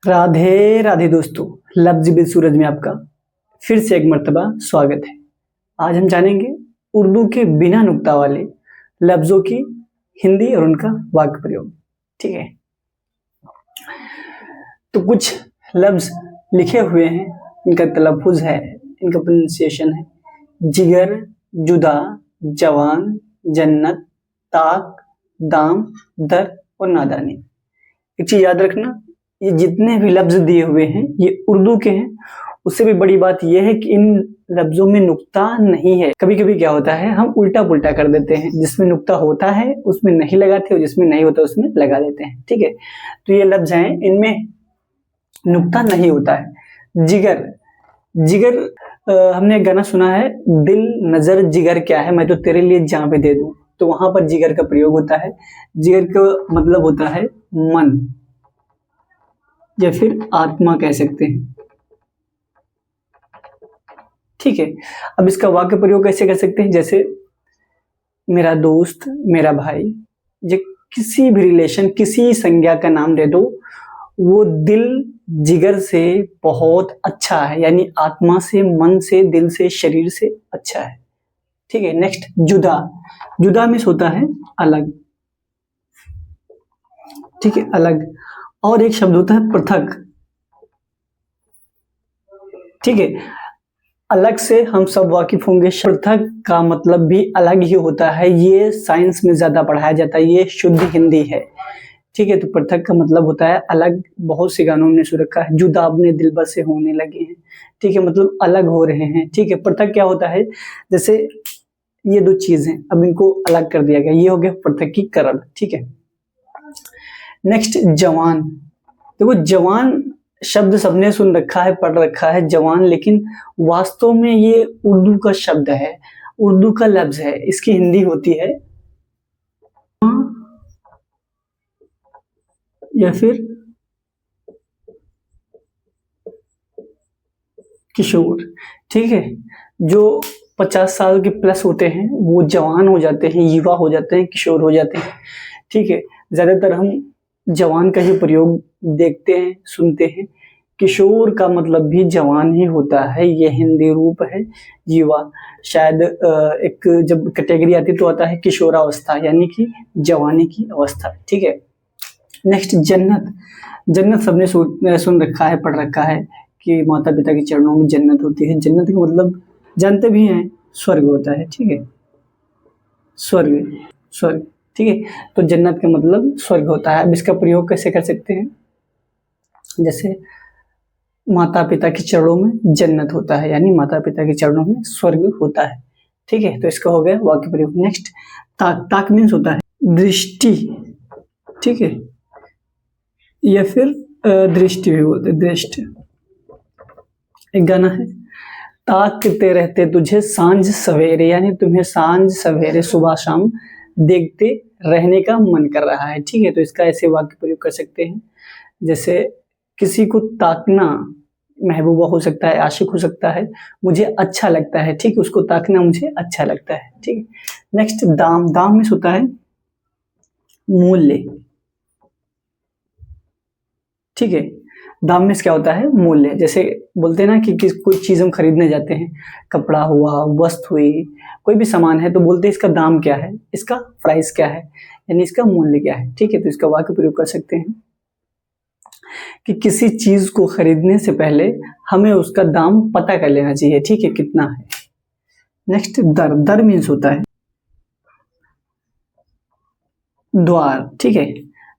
राधे राधे दोस्तों, लफ्ज़ बिल सूरज में आपका फिर से एक मर्तबा स्वागत है। आज हम जानेंगे उर्दू के बिना नुक्ता वाले लफ्ज़ों की हिंदी और उनका वाक्य प्रयोग। ठीक है, तो कुछ लफ्ज़ लिखे हुए हैं, इनका तलफ़ुज़ है, इनका प्रोनाउंसिएशन है। जिगर, जुदा, जवान, जन्नत, ताक, दाम, दर और नादानी। एक चीज़ याद रखना, ये जितने भी लफ्ज़ दिए हुए हैं ये उर्दू के हैं। उससे भी बड़ी बात यह है कि इन लफ्ज़ों में नुक्ता नहीं है। कभी-कभी क्या होता है, हम उल्टा-पुल्टा कर देते हैं, जिसमें नुक्ता होता है उसमें नहीं लगाते और जिसमें नहीं होता उसमें लगा देते हैं। ठीक है, तो ये लफ्ज़ हैं, इनमें नुक्ता नहीं होता है। जिगर, जिगर हमने एक गाना सुना है, दिल नज़र जिगर क्या है, मैं तो तेरे लिए जान भी दे दूं, तो वहां पर जिगर का प्रयोग होता है। जिगर का मतलब होता है मन या फिर आत्मा कह सकते हैं। ठीक है, अब इसका वाक्य प्रयोग कैसे कर सकते हैं, जैसे मेरा दोस्त, मेरा भाई, ये किसी भी रिलेशन, किसी संज्ञा का नाम दे दो, वो दिल जिगर से बहुत अच्छा है, यानी आत्मा से, मन से, दिल से, शरीर से अच्छा है। ठीक है, नेक्स्ट जुदा, जुदा मीन्स होता है अलग। ठीक है, अलग। और एक शब्द होता है पृथक। ठीक है, अलग से हम सब वाकिफ होंगे, पृथक का मतलब भी अलग ही होता है। ये साइंस में ज्यादा पढ़ाया जाता है, ये शुद्ध हिंदी है। ठीक है, तो पृथक का मतलब होता है अलग। बहुत से गानों में सुन रखा है, जुदा अपने दिलबर से होने लगे हैं। ठीक है, मतलब अलग हो रहे हैं। ठीक है, पृथक क्या होता है, जैसे ये दो चीज हैं, अब इनको अलग कर दिया गया, ये हो गया पृथकीकरण। ठीक है, नेक्स्ट जवान। देखो, जवान शब्द सबने सुन रखा है, पढ़ रखा है जवान, लेकिन वास्तव में ये उर्दू का शब्द है, उर्दू का लफ्ज है। इसकी हिंदी होती है या फिर किशोर। ठीक है, जो 50 साल के प्लस होते हैं वो जवान हो जाते हैं, युवा हो जाते हैं, किशोर हो जाते हैं। ठीक है, ज्यादातर हम जवान का ही प्रयोग देखते हैं, सुनते हैं। किशोर का मतलब भी जवान ही होता है, ये हिंदी रूप है युवा। शायद एक जब कैटेगरी आती तो आता है किशोरावस्था, यानी कि जवानी की अवस्था। ठीक है, नेक्स्ट जन्नत। जन्नत सबने सुन रखा है, पढ़ रखा है कि माता पिता के चरणों में जन्नत होती है। जन्नत का मतलब जानते भी हैं, स्वर्ग होता है। ठीक है, स्वर्ग, स्वर्ग। ठीक है, तो जन्नत का मतलब स्वर्ग होता है। अब इसका प्रयोग कैसे कर सकते हैं, जैसे माता पिता के चरणों में जन्नत होता है, यानी माता पिता के चरणों में स्वर्ग होता है। ठीक है, तो इसका हो गया वाक्य प्रयोग। नेक्स्ट ताक, ताक मीन्स होता है दृष्टि। ठीक है, या फिर दृष्टि भी बोलते, दृष्टि। एक गाना है, ताकते रहते तुझे सांझ सवेरे, यानी तुम्हें सांझ सवेरे, सुबह शाम देखते रहने का मन कर रहा है। ठीक है, तो इसका ऐसे वाक्य प्रयोग कर सकते हैं, जैसे किसी को ताकना, महबूबा हो सकता है, आशिक हो सकता है, मुझे अच्छा लगता है। ठीक है, उसको ताकना मुझे अच्छा लगता है। ठीक है, नेक्स्ट दाम, दाम में होता है मूल्य। ठीक है, दाम में क्या होता है, मूल्य। जैसे बोलते हैं ना कि कोई चीज हम खरीदने जाते हैं, कपड़ा हुआ, वस्तु हुई, कोई भी सामान है, तो बोलते हैं इसका दाम क्या है, इसका प्राइस क्या है, यानी इसका मूल्य क्या है। ठीक है, तो इसका वाक्य प्रयोग कर सकते हैं कि किसी चीज को खरीदने से पहले हमें उसका दाम पता कर लेना चाहिए। ठीक है, कितना है। नेक्स्ट दर, दर मीन्स होता है द्वार। ठीक है,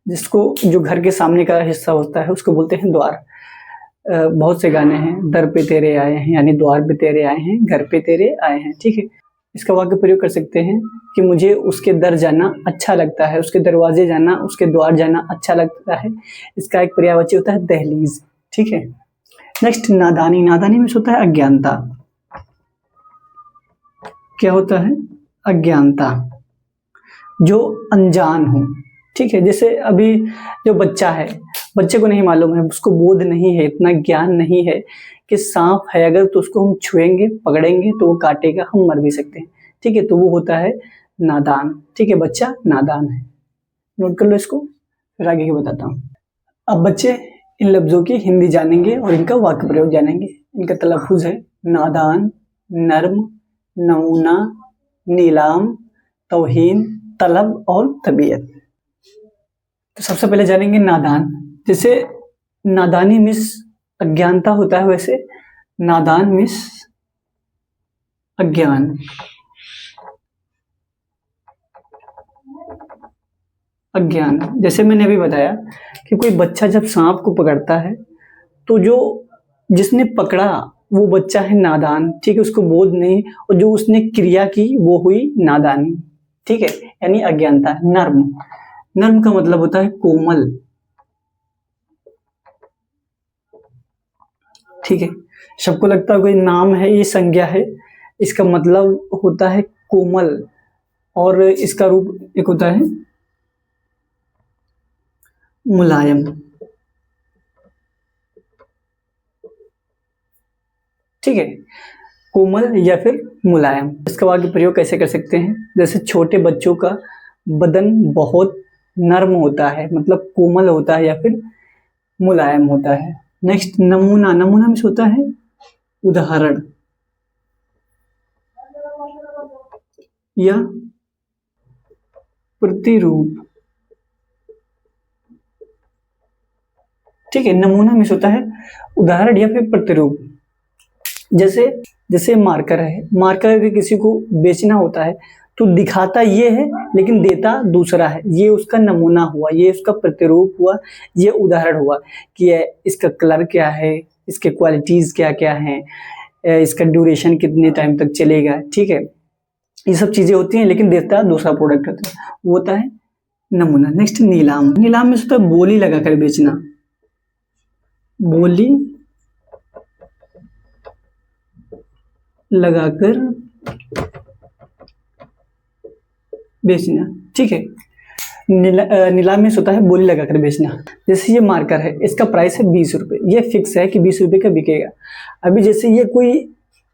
जिसको, जो घर के सामने का हिस्सा होता है उसको बोलते हैं द्वार। बहुत से गाने हैं, दर पे तेरे आए हैं, यानी द्वार पे तेरे आए हैं, घर पे तेरे आए हैं। ठीक है, इसका वाक्य प्रयोग कर सकते हैं कि मुझे उसके दर जाना अच्छा लगता है, उसके दरवाजे जाना, उसके द्वार जाना अच्छा लगता है। इसका एक पर्यायवाची होता है दहलीज। ठीक है, नेक्स्ट नादानी, नादानी में होता है अज्ञानता। क्या होता है, अज्ञानता, जो अनजान हो। ठीक है, जैसे अभी जो बच्चा है, बच्चे को नहीं मालूम है, उसको बोध नहीं है, इतना ज्ञान नहीं है कि सांप है, अगर तो उसको हम छुएंगे, पकड़ेंगे तो वो काटेगा, हम मर भी सकते हैं। ठीक है, तो वो होता है नादान। ठीक है, बच्चा नादान है। नोट कर लो इसको, फिर आगे की बताता हूँ। अब बच्चे इन लफ्जों की हिंदी जानेंगे और इनका वाक्य प्रयोग जानेंगे। इनका तलफ़ुज़ है नादान, नर्म, नमूना, नीलाम, तौहीन, तलब और तबीयत। तो सबसे पहले जानेंगे नादान। जैसे नादानी मीन्स अज्ञानता होता है, वैसे नादान मीन्स अज्ञान। अज्ञान, जैसे मैंने अभी बताया कि कोई बच्चा जब सांप को पकड़ता है तो जो जिसने पकड़ा वो बच्चा है नादान, ठीक है, उसको बोध नहीं, और जो उसने क्रिया की वो हुई नादानी, ठीक है, यानी अज्ञानता। नर्म, नर्म का मतलब होता है कोमल, ठीक है। सबको लगता है कोई नाम है, ये संज्ञा है, इसका मतलब होता है कोमल, और इसका रूप एक होता है मुलायम, ठीक है, कोमल या फिर मुलायम। इसका वाक्य प्रयोग कैसे कर सकते हैं? जैसे छोटे बच्चों का बदन बहुत नर्म होता है, मतलब कोमल होता है या फिर मुलायम होता है। नेक्स्ट नमूना, नमूना मीन्स होता है उदाहरण या प्रतिरूप, ठीक है। नमूना मीन्स होता है उदाहरण या फिर प्रतिरूप। जैसे जैसे मार्कर है, मार्कर अगर किसी को बेचना होता है तो दिखाता ये है लेकिन देता दूसरा है, ये उसका नमूना हुआ, ये उसका प्रतिरूप हुआ, ये उदाहरण हुआ कि इसका कलर क्या है, इसके क्वालिटीज क्या क्या हैं, इसका ड्यूरेशन कितने टाइम तक चलेगा, ठीक है, ये सब चीजें होती हैं, लेकिन देता दूसरा प्रोडक्ट होता है, वो होता है नमूना। नेक्स्ट नीलाम, नीलाम में होता है बोली लगाकर बेचना, बोली लगाकर बेचना, ठीक है। नीलाम में होता है बोली लगाकर बेचना। जैसे ये मार्कर है, इसका प्राइस है 20 रुपये, ये फिक्स है कि 20 रुपये का बिकेगा। अभी जैसे ये कोई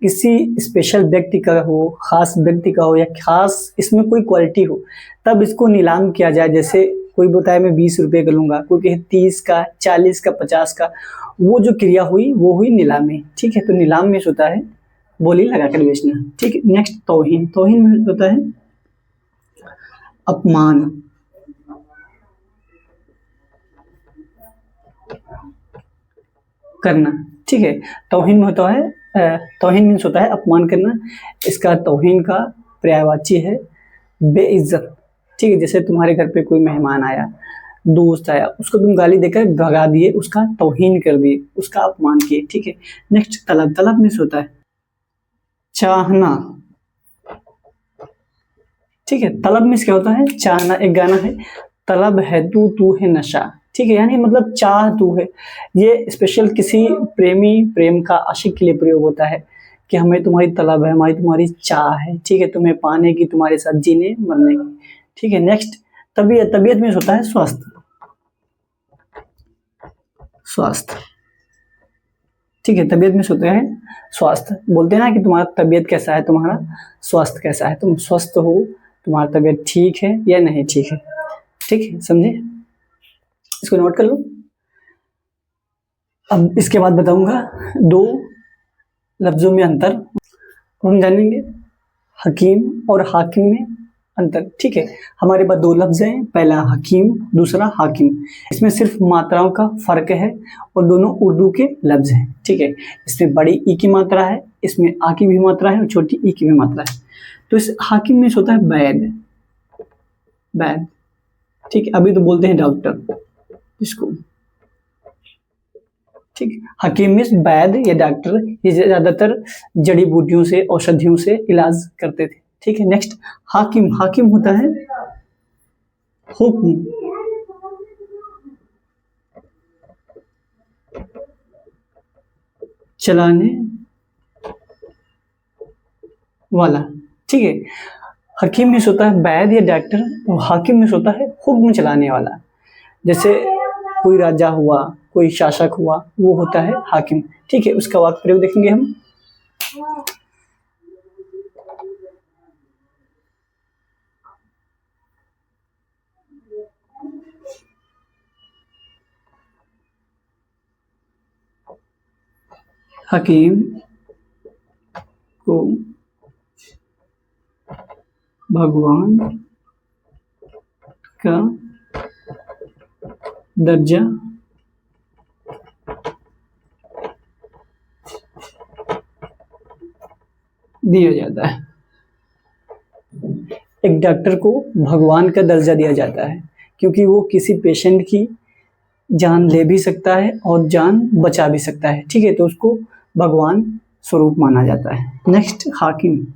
किसी स्पेशल व्यक्ति का हो, खास व्यक्ति का हो, या खास इसमें कोई क्वालिटी हो, तब इसको नीलाम किया जाए। जैसे कोई बताए मैं 20 रुपये का लूंगा, कोई कहे 30 का, 40 का, 50 का, वो जो क्रिया हुई वो हुई नीलामी, ठीक है। तो नीलाम में होता है बोली लगाकर बेचना, ठीक है। नेक्स्ट तौहीन, तौहीन में होता है अपमान, करना, ठीक है। तौहीन में होता है तौहीन मीन्स होता है अपमान करना। इसका तौहीन का पर्यायवाची है बेइज्जत, ठीक है। जैसे तुम्हारे घर पे कोई मेहमान आया, दोस्त आया, उसको तुम गाली देकर भगा दिए, उसका तौहीन कर दिए, उसका अपमान किए, ठीक है। नेक्स्ट तलब, तलब मीन्स होता है चाहना, ठीक है। तलब मीन्स क्या होता है? चाहना। एक गाना है तलब है तू, तू है नशा, ठीक है, यानी मतलब चाह तू है। ये स्पेशल किसी प्रेमी, प्रेम का आशिक के लिए प्रयोग होता है कि हमें तुम्हारी तलब है, हमारी तुम्हारी चाह है, ठीक है, तुम्हें पाने की, तुम्हारे साथ जीने मरने की, ठीक है। नेक्स्ट तबीयत, तबीयत मीन्स होता है स्वास्थ्य, स्वास्थ्य, ठीक है। तबीयत मीन्स होता है स्वास्थ्य। बोलते हैं ना कि तुम्हारा तबीयत कैसा है, तुम्हारा स्वास्थ्य कैसा है, तुम स्वस्थ हो, तुम्हारा तबीयत ठीक है या नहीं ठीक है, ठीक है, समझे? इसको नोट कर लो। अब इसके बाद बताऊंगा दो लफ्जों में अंतर, हम जानेंगे हकीम और हाकिम में अंतर, ठीक है। हमारे पास दो लफ्ज हैं, पहला हकीम, दूसरा हाकिम। इसमें सिर्फ मात्राओं का फर्क है और दोनों उर्दू के लफ्ज हैं, ठीक है। इसमें बड़ी ई की मात्रा है, इसमें आ की भी मात्रा है और छोटी ई की भी मात्रा है। तो इस हाकिम में होता है वैद, वैद, ठीक है। अभी तो बोलते हैं डॉक्टर इसको, ठीक है। हकीम मीन्स वैद या डॉक्टर, ये ज्यादातर जड़ी बूटियों से, औषधियों से इलाज करते थे, ठीक है। नेक्स्ट हाकिम, हाकिम होता है हुक्म, चलाने वाला, ठीक है। हकीम में होता है वैद या डॉक्टर, और हाकिम में होता है हुक्म चलाने वाला। जैसे कोई राजा हुआ, कोई शासक हुआ, वो होता है हाकिम, ठीक है। उसका वाक्य प्रयोग देखेंगे हम। हकीम को भगवान का दर्जा दिया जाता है। एक डॉक्टर को भगवान का दर्जा दिया जाता है क्योंकि वो किसी पेशेंट की जान ले भी सकता है और जान बचा भी सकता है। ठीक है, तो उसको भगवान स्वरूप माना जाता है। नेक्स्ट, हाकिम।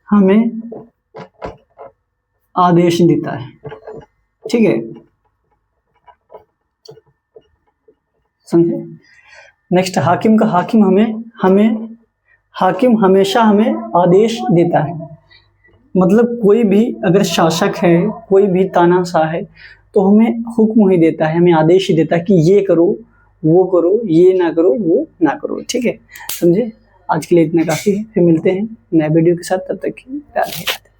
हमें आदेश देता है। ठीक है, समझे। नेक्स्ट, हाकिम का हाकिम हाकिम हमेशा हमें आदेश देता है। मतलब कोई भी अगर शासक है, कोई भी तानाशाह है, तो हमें हुक्म ही देता है, हमें आदेश ही देता है कि ये करो, वो करो, ये ना करो, वो ना करो। ठीक है, समझे। आज के लिए इतना काफी है, फिर मिलते हैं नए वीडियो के साथ। तब तक की राधे राधे।